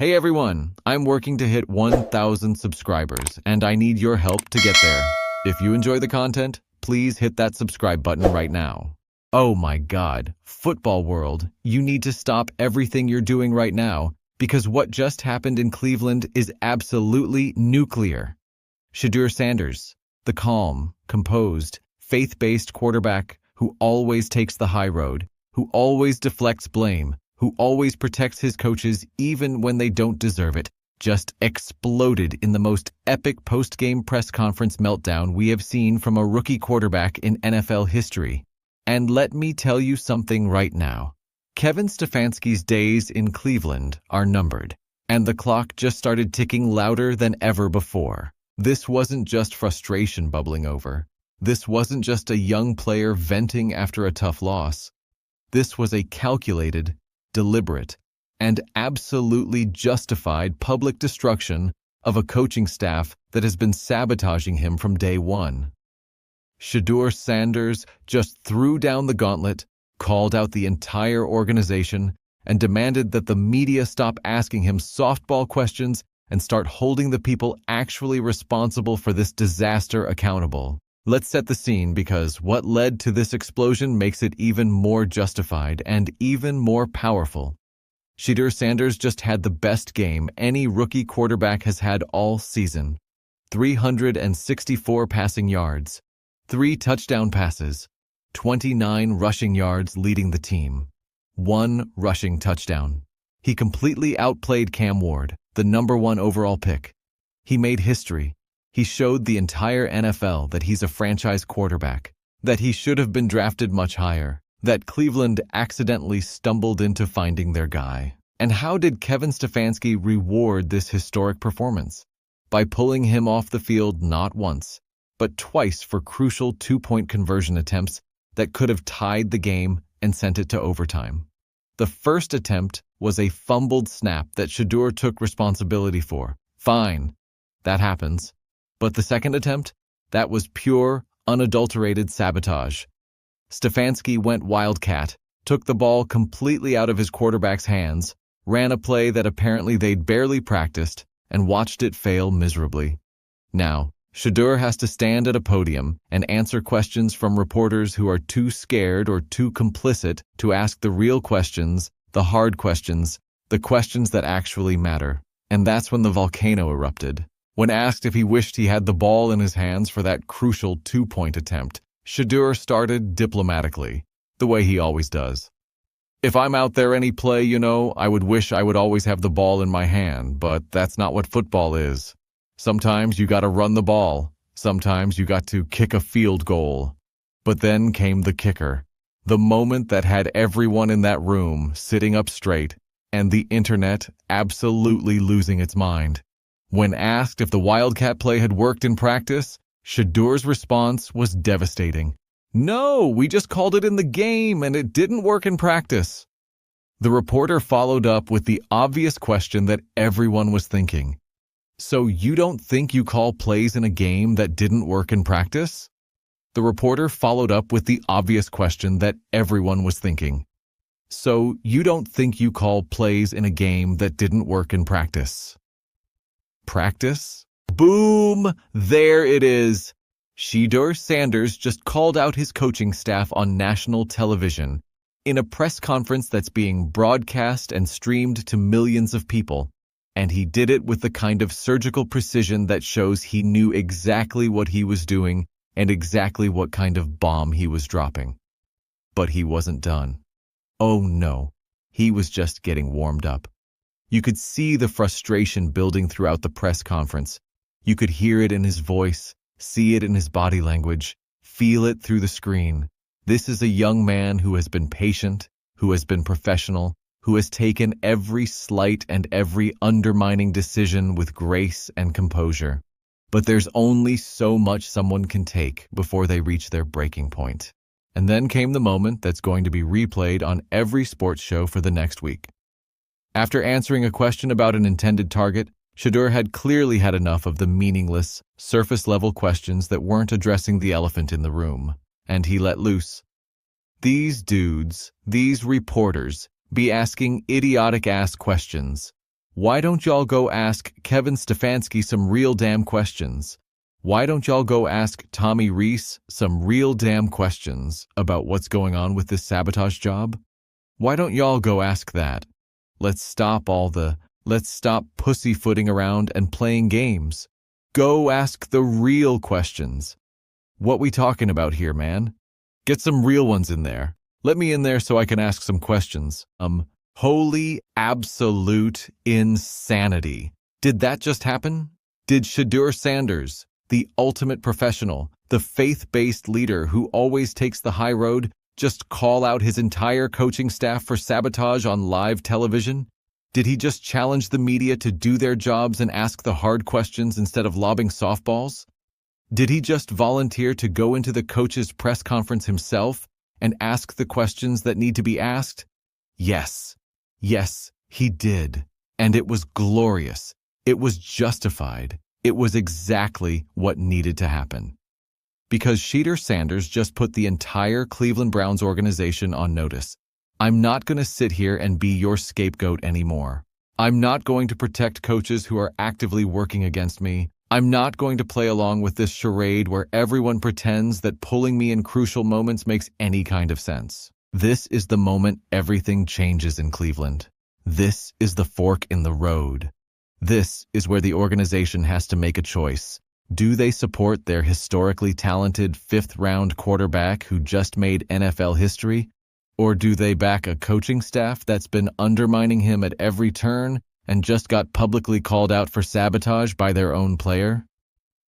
Hey everyone, I'm working to hit 1,000 subscribers, and I need your help to get there. If you enjoy the content, please hit that subscribe button right now. Oh my God, football world, you need to stop everything you're doing right now, because what just happened in Cleveland is absolutely nuclear. Shedeur Sanders, the calm, composed, faith-based quarterback who always takes the high road, who always deflects blame, who always protects his coaches even when they don't deserve it, just exploded in the most epic post-game press conference meltdown we have seen from a rookie quarterback in NFL history. And let me tell you something right now. Kevin Stefanski's days in Cleveland are numbered, and the clock just started ticking louder than ever before. This wasn't just frustration bubbling over. This wasn't just a young player venting after a tough loss. This was a calculated, deliberate, and absolutely justified public destruction of a coaching staff that has been sabotaging him from day one. Shedeur Sanders just threw down the gauntlet, called out the entire organization, and demanded that the media stop asking him softball questions and start holding the people actually responsible for this disaster accountable. Let's set the scene, because what led to this explosion makes it even more justified and even more powerful. Shedeur Sanders just had the best game any rookie quarterback has had all season. 364 passing yards, 3 touchdown passes, 29 rushing yards leading the team, 1 rushing touchdown. He completely outplayed Cam Ward, the #1 overall pick. He made history. He showed the entire NFL that he's a franchise quarterback, that he should have been drafted much higher, that Cleveland accidentally stumbled into finding their guy. And how did Kevin Stefanski reward this historic performance? By pulling him off the field not once, but twice for crucial 2-point conversion attempts that could have tied the game and sent it to overtime. The first attempt was a fumbled snap that Shedeur took responsibility for. Fine, that happens. But the second attempt, that was pure, unadulterated sabotage. Stefanski went wildcat, took the ball completely out of his quarterback's hands, ran a play that apparently they'd barely practiced, and watched it fail miserably. Now, Shedeur has to stand at a podium and answer questions from reporters who are too scared or too complicit to ask the real questions, the hard questions, the questions that actually matter. And that's when the volcano erupted. When asked if he wished he had the ball in his hands for that crucial 2-point attempt, Shedeur started diplomatically, the way he always does. If I'm out there any play, I would wish I would always have the ball in my hand, but that's not what football is. Sometimes you gotta run the ball. Sometimes you got to kick a field goal. But then came the kicker, the moment that had everyone in that room sitting up straight and the internet absolutely losing its mind. When asked if the Wildcat play had worked in practice, Shedeur's response was devastating. No, we just called it in the game and it didn't work in practice. The reporter followed up with the obvious question that everyone was thinking. So you don't think you call plays in a game that didn't work in practice? The reporter followed up with the obvious question that everyone was thinking. So you don't think you call plays in a game that didn't work in practice? Practice? Boom! There it is. Shedeur Sanders just called out his coaching staff on national television in a press conference that's being broadcast and streamed to millions of people. And he did it with the kind of surgical precision that shows he knew exactly what he was doing and exactly what kind of bomb he was dropping. But he wasn't done. Oh no, he was just getting warmed up. You could see the frustration building throughout the press conference. You could hear it in his voice, see it in his body language, feel it through the screen. This is a young man who has been patient, who has been professional, who has taken every slight and every undermining decision with grace and composure. But there's only so much someone can take before they reach their breaking point. And then came the moment that's going to be replayed on every sports show for the next week. After answering a question about an intended target, Shedeur had clearly had enough of the meaningless, surface-level questions that weren't addressing the elephant in the room, and he let loose. These dudes, these reporters, be asking idiotic-ass questions. Why don't y'all go ask Kevin Stefanski some real damn questions? Why don't y'all go ask Tommy Rees some real damn questions about what's going on with this sabotage job? Why don't y'all go ask that? Let's stop pussyfooting around and playing games. Go ask the real questions. What we talking about here, man? Get some real ones in there. Let me in there so I can ask some questions. Holy absolute insanity. Did that just happen? Did Shedeur Sanders, the ultimate professional, the faith-based leader who always takes the high road, just call out his entire coaching staff for sabotage on live television? Did he just challenge the media to do their jobs and ask the hard questions instead of lobbing softballs? Did he just volunteer to go into the coach's press conference himself and ask the questions that need to be asked? Yes. Yes, he did. And it was glorious. It was justified. It was exactly what needed to happen. Because Shedeur Sanders just put the entire Cleveland Browns organization on notice. I'm not going to sit here and be your scapegoat anymore. I'm not going to protect coaches who are actively working against me. I'm not going to play along with this charade where everyone pretends that pulling me in crucial moments makes any kind of sense. This is the moment everything changes in Cleveland. This is the fork in the road. This is where the organization has to make a choice. Do they support their historically talented fifth-round quarterback who just made NFL history? Or do they back a coaching staff that's been undermining him at every turn and just got publicly called out for sabotage by their own player?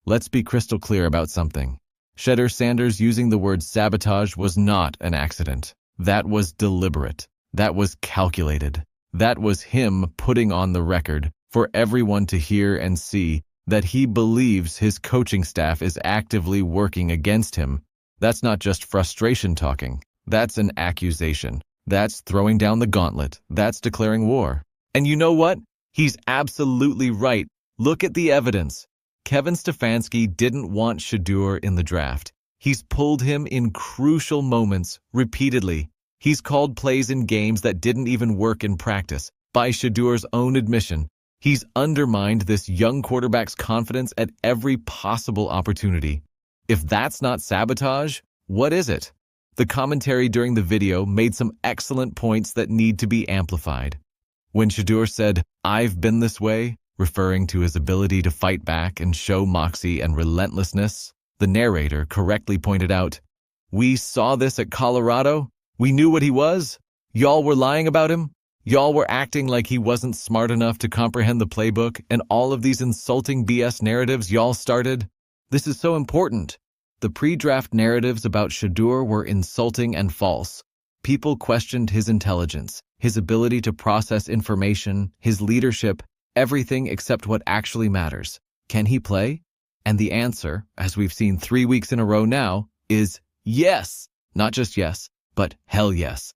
Let's be crystal clear about something. Shedeur Sanders using the word sabotage was not an accident. That was deliberate. That was calculated. That was him putting on the record for everyone to hear and see that he believes his coaching staff is actively working against him. That's not just frustration talking. That's an accusation. That's throwing down the gauntlet. That's declaring war. And you know what? He's absolutely right. Look at the evidence. Kevin Stefanski didn't want Shedeur in the draft. He's pulled him in crucial moments repeatedly. He's called plays in games that didn't even work in practice. By Shedeur's own admission, he's undermined this young quarterback's confidence at every possible opportunity. If that's not sabotage, what is it? The commentary during the video made some excellent points that need to be amplified. When Shedeur said, "I've been this way," referring to his ability to fight back and show moxie and relentlessness, the narrator correctly pointed out, "We saw this at Colorado. We knew what he was. Y'all were lying about him. Y'all were acting like he wasn't smart enough to comprehend the playbook and all of these insulting BS narratives y'all started. This is so important. The pre-draft narratives about Shedeur were insulting and false. People questioned his intelligence, his ability to process information, his leadership, everything except what actually matters. Can he play? And the answer, as we've seen 3 weeks in a row now, is yes. Not just yes, but hell yes.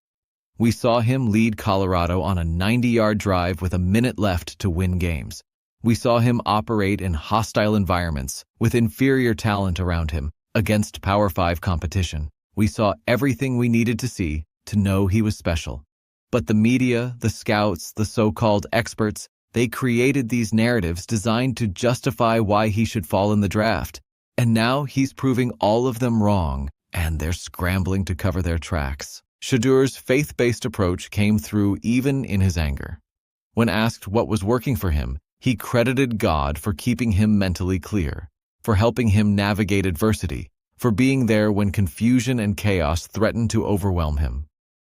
We saw him lead Colorado on a 90-yard drive with a minute left to win games. We saw him operate in hostile environments with inferior talent around him against Power 5 competition. We saw everything we needed to see to know he was special. But the media, the scouts, the so-called experts, they created these narratives designed to justify why he should fall in the draft. And now he's proving all of them wrong, and they're scrambling to cover their tracks. Shedeur's faith-based approach came through even in his anger. When asked what was working for him, he credited God for keeping him mentally clear, for helping him navigate adversity, for being there when confusion and chaos threatened to overwhelm him.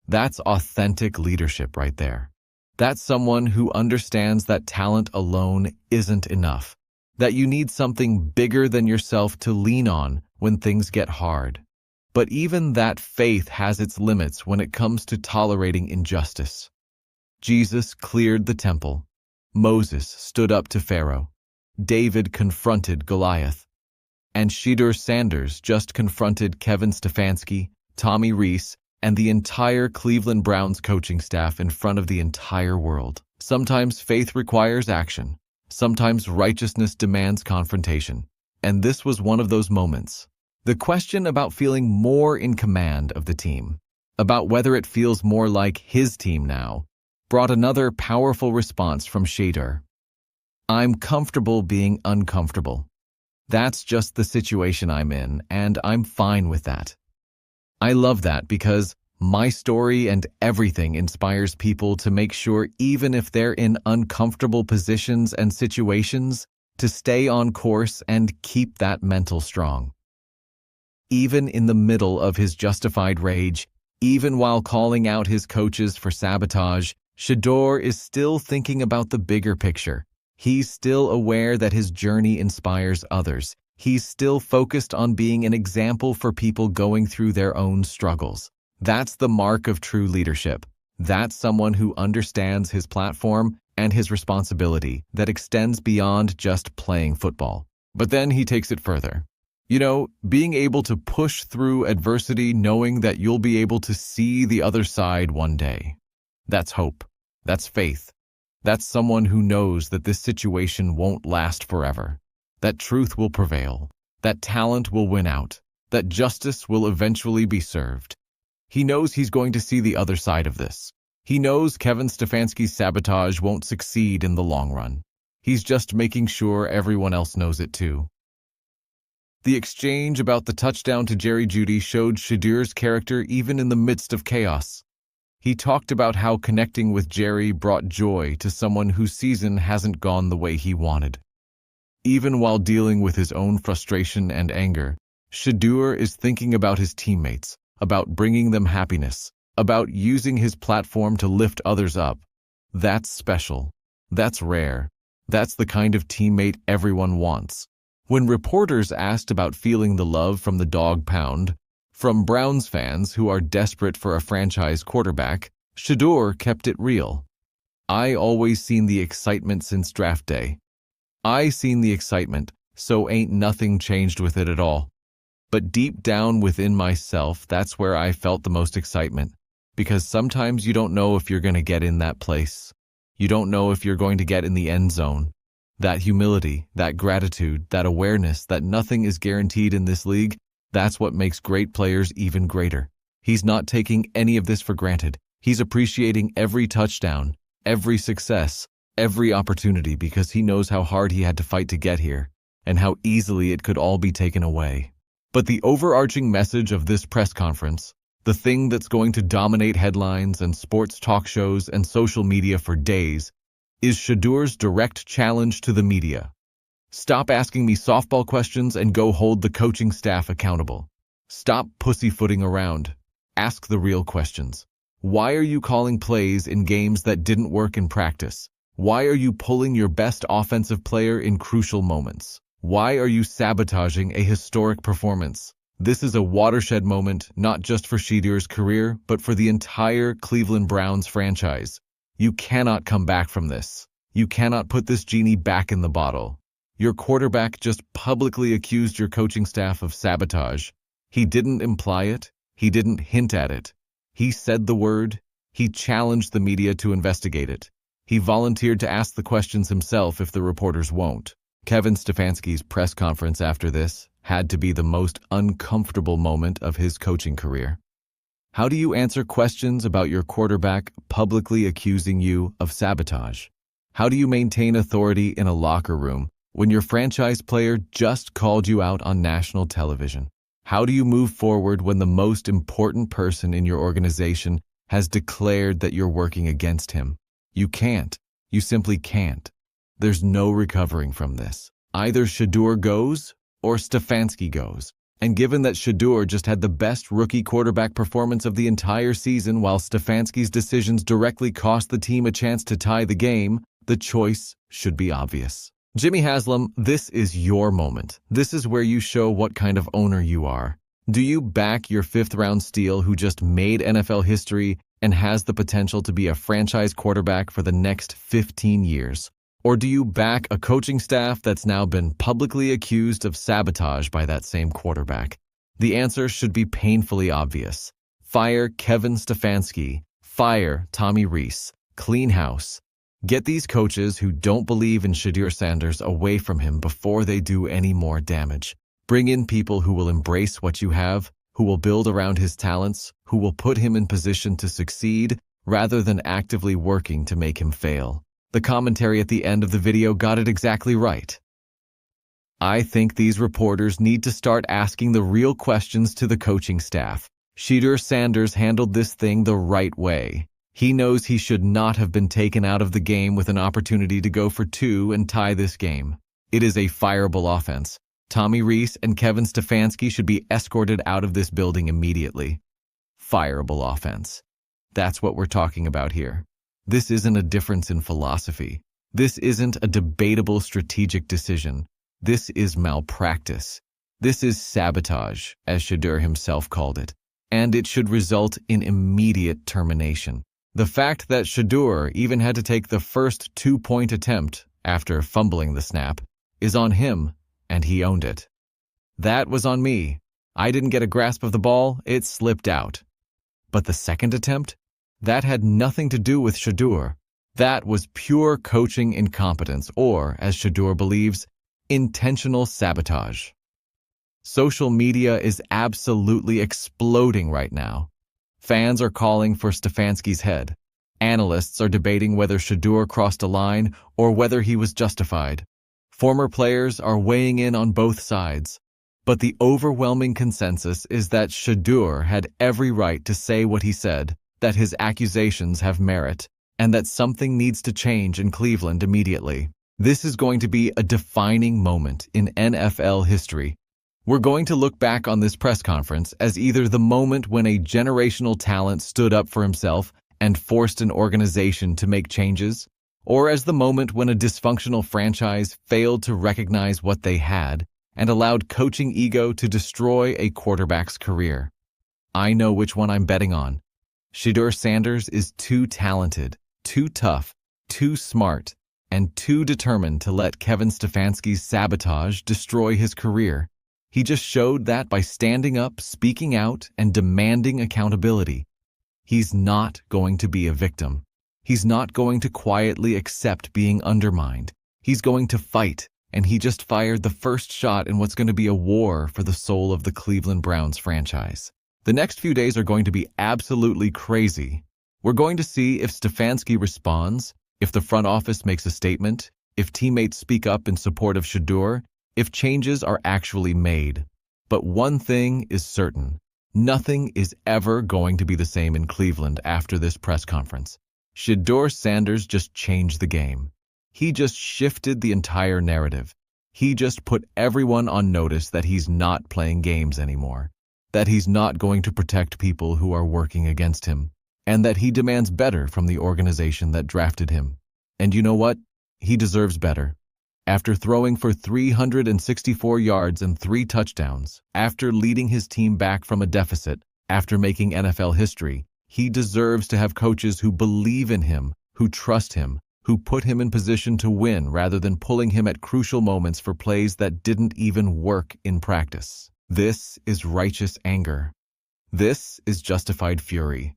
That's authentic leadership right there. That's someone who understands that talent alone isn't enough, that you need something bigger than yourself to lean on when things get hard. But even that faith has its limits when it comes to tolerating injustice. Jesus cleared the temple. Moses stood up to Pharaoh. David confronted Goliath. And Shedeur Sanders just confronted Kevin Stefanski, Tommy Rees, and the entire Cleveland Browns coaching staff in front of the entire world. Sometimes faith requires action. Sometimes righteousness demands confrontation. And this was one of those moments. The question about feeling more in command of the team, about whether it feels more like his team now, brought another powerful response from Shedeur. I'm comfortable being uncomfortable. That's just the situation I'm in, and I'm fine with that. I love that because my story and everything inspires people to make sure, even if they're in uncomfortable positions and situations, to stay on course and keep that mental strong. Even in the middle of his justified rage, even while calling out his coaches for sabotage, Shedeur is still thinking about the bigger picture. He's still aware that his journey inspires others. He's still focused on being an example for people going through their own struggles. That's the mark of true leadership. That's someone who understands his platform and his responsibility that extends beyond just playing football. But then he takes it further. Being able to push through adversity knowing that you'll be able to see the other side one day. That's hope. That's faith. That's someone who knows that this situation won't last forever, that truth will prevail, that talent will win out, that justice will eventually be served. He knows he's going to see the other side of this. He knows Kevin Stefanski's sabotage won't succeed in the long run. He's just making sure everyone else knows it too. The exchange about the touchdown to Jerry Jeudy showed Shedeur's character even in the midst of chaos. He talked about how connecting with Jerry brought joy to someone whose season hasn't gone the way he wanted. Even while dealing with his own frustration and anger, Shedeur is thinking about his teammates, about bringing them happiness, about using his platform to lift others up. That's special. That's rare. That's the kind of teammate everyone wants. When reporters asked about feeling the love from the dog pound, from Browns fans who are desperate for a franchise quarterback, Shedeur kept it real. I always seen the excitement since draft day. I seen the excitement, so ain't nothing changed with it at all. But deep down within myself, that's where I felt the most excitement, because sometimes you don't know if you're going to get in that place. You don't know if you're going to get in the end zone. That humility, that gratitude, that awareness that nothing is guaranteed in this league, that's what makes great players even greater. He's not taking any of this for granted. He's appreciating every touchdown, every success, every opportunity because he knows how hard he had to fight to get here and how easily it could all be taken away. But the overarching message of this press conference, the thing that's going to dominate headlines and sports talk shows and social media for days, is Shedeur's direct challenge to the media. Stop asking me softball questions and go hold the coaching staff accountable. Stop pussyfooting around. Ask the real questions. Why are you calling plays in games that didn't work in practice? Why are you pulling your best offensive player in crucial moments? Why are you sabotaging a historic performance? This is a watershed moment, not just for Shedeur's career, but for the entire Cleveland Browns franchise. You cannot come back from this. You cannot put this genie back in the bottle. Your quarterback just publicly accused your coaching staff of sabotage. He didn't imply it. He didn't hint at it. He said the word. He challenged the media to investigate it. He volunteered to ask the questions himself if the reporters won't. Kevin Stefanski's press conference after this had to be the most uncomfortable moment of his coaching career. How do you answer questions about your quarterback publicly accusing you of sabotage? How do you maintain authority in a locker room when your franchise player just called you out on national television? How do you move forward when the most important person in your organization has declared that you're working against him? You can't. You simply can't. There's no recovering from this. Either Shedeur goes or Stefanski goes. And given that Shedeur just had the best rookie quarterback performance of the entire season while Stefanski's decisions directly cost the team a chance to tie the game, the choice should be obvious. Jimmy Haslam, this is your moment. This is where you show what kind of owner you are. Do you back your fifth-round steal who just made NFL history and has the potential to be a franchise quarterback for the next 15 years? Or do you back a coaching staff that's now been publicly accused of sabotage by that same quarterback? The answer should be painfully obvious. Fire Kevin Stefanski. Fire Tommy Rees. Clean house. Get these coaches who don't believe in Shedeur Sanders away from him before they do any more damage. Bring in people who will embrace what you have, who will build around his talents, who will put him in position to succeed, rather than actively working to make him fail. The commentary at the end of the video got it exactly right. I think these reporters need to start asking the real questions to the coaching staff. Shedeur Sanders handled this thing the right way. He knows he should not have been taken out of the game with an opportunity to go for 2 and tie this game. It is a fireable offense. Tommy Rees and Kevin Stefanski should be escorted out of this building immediately. Fireable offense. That's what we're talking about here. This isn't a difference in philosophy. This isn't a debatable strategic decision. This is malpractice. This is sabotage, as Shedeur himself called it, and it should result in immediate termination. The fact that Shedeur even had to take the first 2-point attempt after fumbling the snap is on him, and he owned it. That was on me. I didn't get a grasp of the ball, it slipped out. But the second attempt? That had nothing to do with Shedeur. That was pure coaching incompetence, or, as Shedeur believes, intentional sabotage. Social media is absolutely exploding right now. Fans are calling for Stefanski's head. Analysts are debating whether Shedeur crossed a line or whether he was justified. Former players are weighing in on both sides. But the overwhelming consensus is that Shedeur had every right to say what he said, that his accusations have merit, and that something needs to change in Cleveland immediately. This is going to be a defining moment in NFL history. We're going to look back on this press conference as either the moment when a generational talent stood up for himself and forced an organization to make changes, or as the moment when a dysfunctional franchise failed to recognize what they had and allowed coaching ego to destroy a quarterback's career. I know which one I'm betting on. Shedeur Sanders is too talented, too tough, too smart, and too determined to let Kevin Stefanski's sabotage destroy his career. He just showed that by standing up, speaking out, and demanding accountability. He's not going to be a victim. He's not going to quietly accept being undermined. He's going to fight, and he just fired the first shot in what's going to be a war for the soul of the Cleveland Browns franchise. The next few days are going to be absolutely crazy. We're going to see if Stefanski responds, if the front office makes a statement, if teammates speak up in support of Shedeur, if changes are actually made. But one thing is certain. Nothing is ever going to be the same in Cleveland after this press conference. Shedeur Sanders just changed the game. He just shifted the entire narrative. He just put everyone on notice that he's not playing games anymore, that he's not going to protect people who are working against him, and that he demands better from the organization that drafted him. And you know what? He deserves better. After throwing for 364 yards and 3 touchdowns, after leading his team back from a deficit, after making NFL history, he deserves to have coaches who believe in him, who trust him, who put him in position to win rather than pulling him at crucial moments for plays that didn't even work in practice. This is righteous anger. This is justified fury.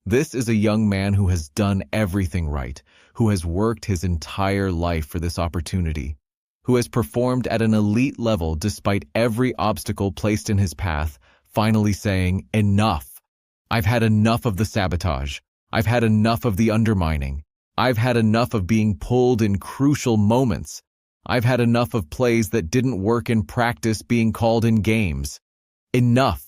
This is a young man who has done everything right, who has worked his entire life for this opportunity, who has performed at an elite level despite every obstacle placed in his path, finally saying, "Enough. I've had enough of the sabotage. I've had enough of the undermining. I've had enough of being pulled in crucial moments. I've had enough of plays that didn't work in practice being called in games. Enough."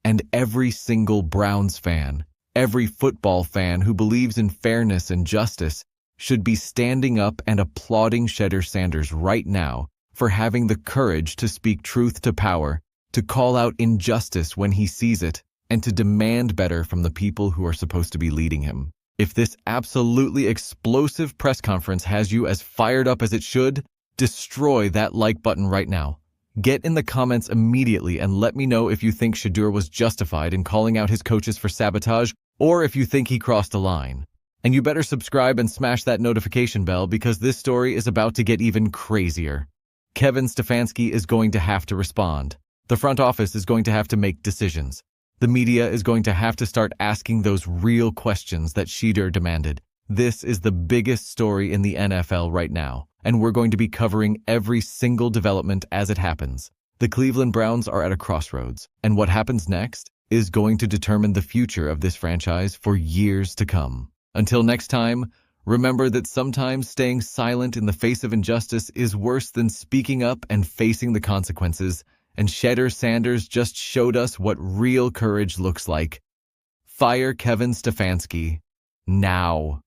And every single Browns fan, every football fan who believes in fairness and justice should be standing up and applauding Shedeur Sanders right now for having the courage to speak truth to power, to call out injustice when he sees it, and to demand better from the people who are supposed to be leading him. If this absolutely explosive press conference has you as fired up as it should, destroy that like button right now. Get in the comments immediately and let me know if you think Shedeur was justified in calling out his coaches for sabotage, or if you think he crossed a line. And you better subscribe and smash that notification bell because this story is about to get even crazier. Kevin Stefanski is going to have to respond. The front office is going to have to make decisions. The media is going to have to start asking those real questions that Shedeur demanded. This is the biggest story in the NFL right now, and we're going to be covering every single development as it happens. The Cleveland Browns are at a crossroads, and what happens next is going to determine the future of this franchise for years to come. Until next time, remember that sometimes staying silent in the face of injustice is worse than speaking up and facing the consequences, and Shedeur Sanders just showed us what real courage looks like. Fire Kevin Stefanski. Now.